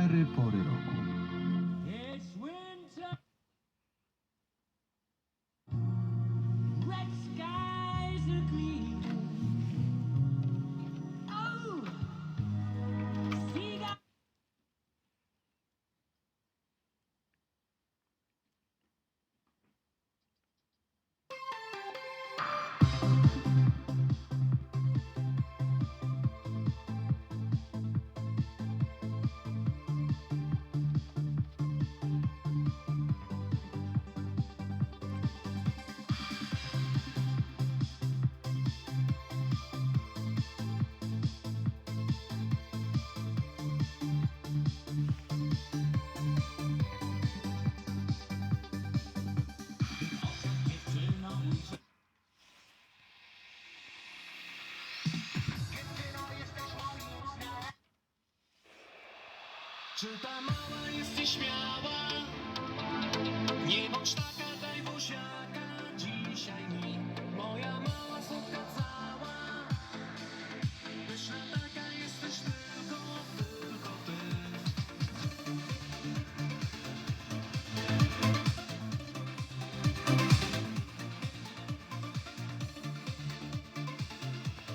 4 pory roku. It's winter. Red skies are gleaming. Oh, seagulls. Czy ta mała jest nieśmiała? Nie bądź taka, daj buziaka.